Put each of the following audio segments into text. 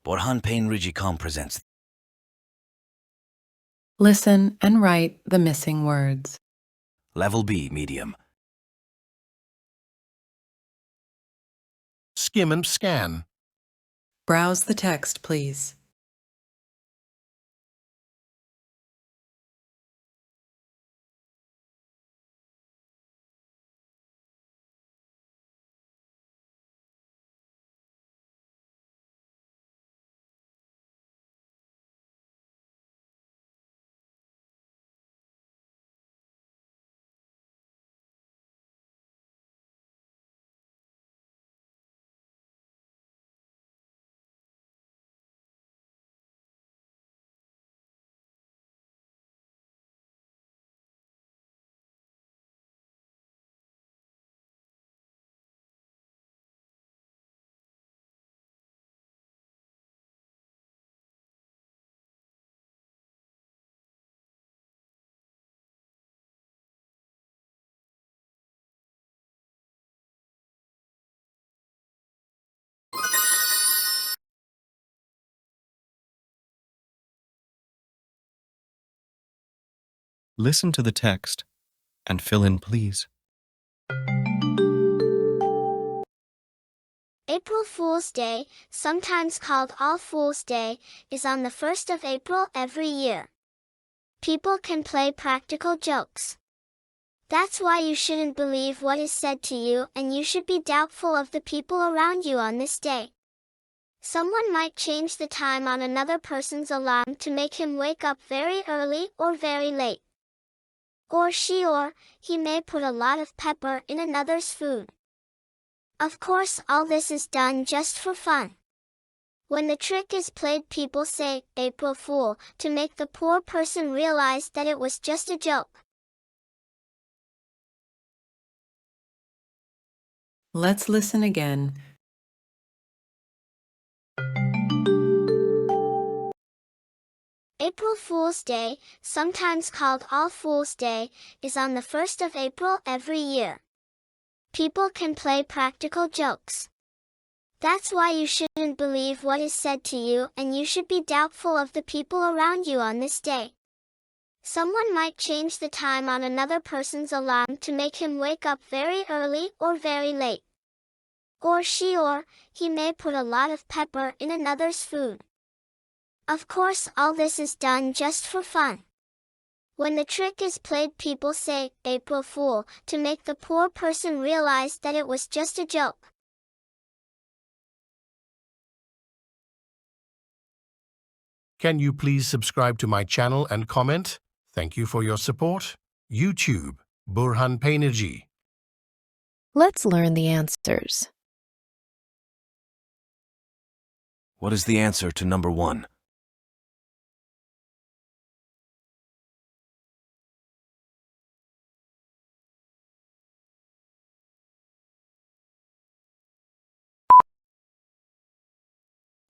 Burhan Peynirci presents. Listen and write the missing words. Level B, medium. Skim and scan. Browse the text, please. Listen to the text and fill in, please. April Fool's Day, sometimes called All Fool's Day, is on the 1st of April every year. People can play practical jokes. That's why you shouldn't believe what is said to you, and you should be doubtful of the people around you on this day. Someone might change the time on another person's alarm to make him wake up very early or very late. Or she or he may put a lot of pepper in another's food. Of course, all this is done just for fun. When the trick is played, people say, "April Fool," to make the poor person realize that it was just a joke. Let's listen again. April Fool's Day, sometimes called All Fool's Day, is on the 1st of April every year. People can play practical jokes. That's why you shouldn't believe what is said to you, and you should be doubtful of the people around you on this day. Someone might change the time on another person's alarm to make him wake up very early or very late. Or she or he may put a lot of pepper in another's food. Of course, all this is done just for fun. When the trick is played, people say, "April Fool," to make the poor person realize that it was just a joke. Can you please subscribe to my channel and comment? Thank you for your support. YouTube, Burhan Peynirci. Let's learn the answers. What is the answer to number 1?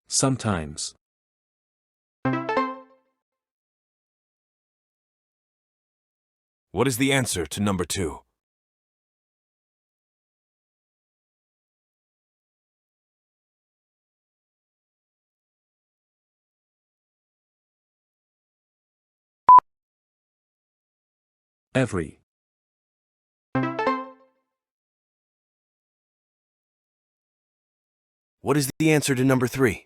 Sometimes. What is the answer to number 2? Every. What is the answer to number 3?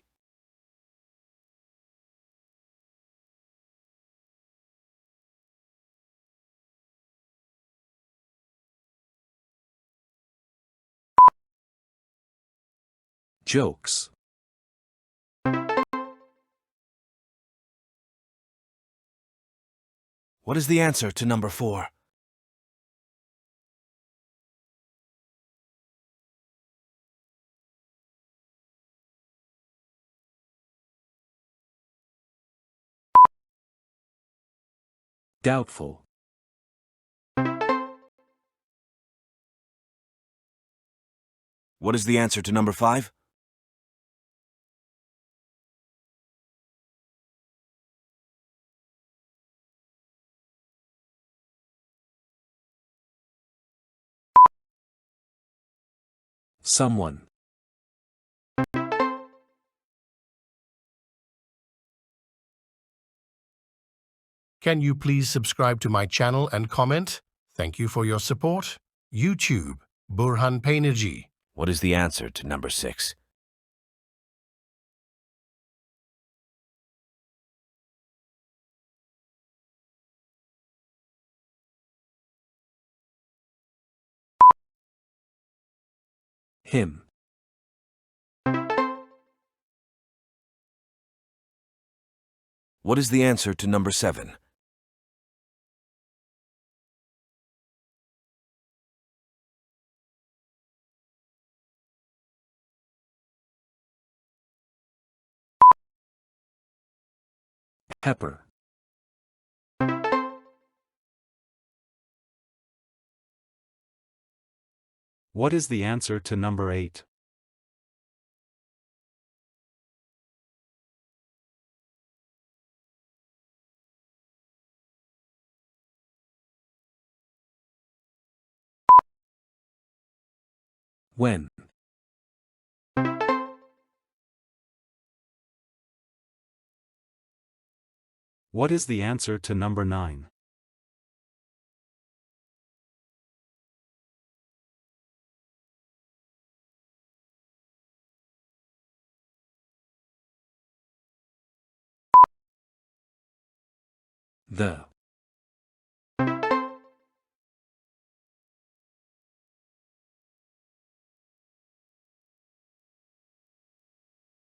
Jokes. What is the answer to number 4? Doubtful. What is the answer to number 5? Someone. Can you please subscribe to my channel and comment? Thank you for your support. YouTube, Burhan Peynirci. What is the answer to number 6? Him. What is the answer to number 7? Pepper. What is the answer to number 8? When. What is the answer to number 9? The.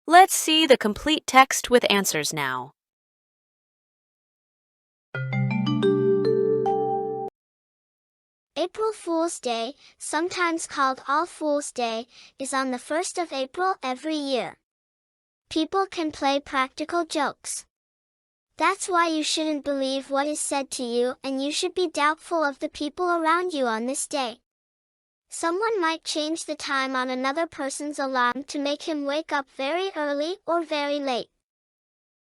Let's see the complete text with answers now. April Fool's Day, sometimes called All Fool's Day, is on the 1st of April every year. People can play practical jokes. That's why you shouldn't believe what is said to you, and you should be doubtful of the people around you on this day. Someone might change the time on another person's alarm to make him wake up very early or very late.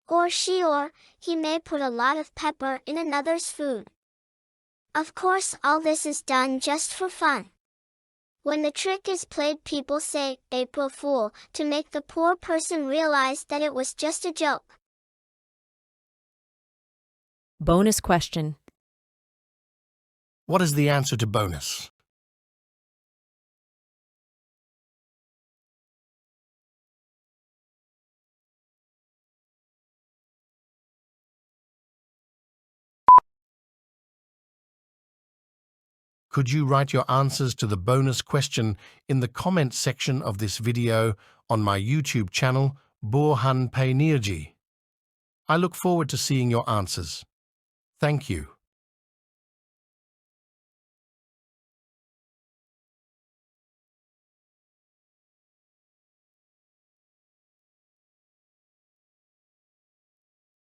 Or she or he may put a lot of pepper in another's food. Of course, all this is done just for fun. When the trick is played, people say, "April Fool," to make the poor person realize that it was just a joke. Bonus question. What is the answer to bonus? Could you write your answers to the bonus question in the comment section of this video on my YouTube channel, Burhan Peynirci? I look forward to seeing your answers. Thank you.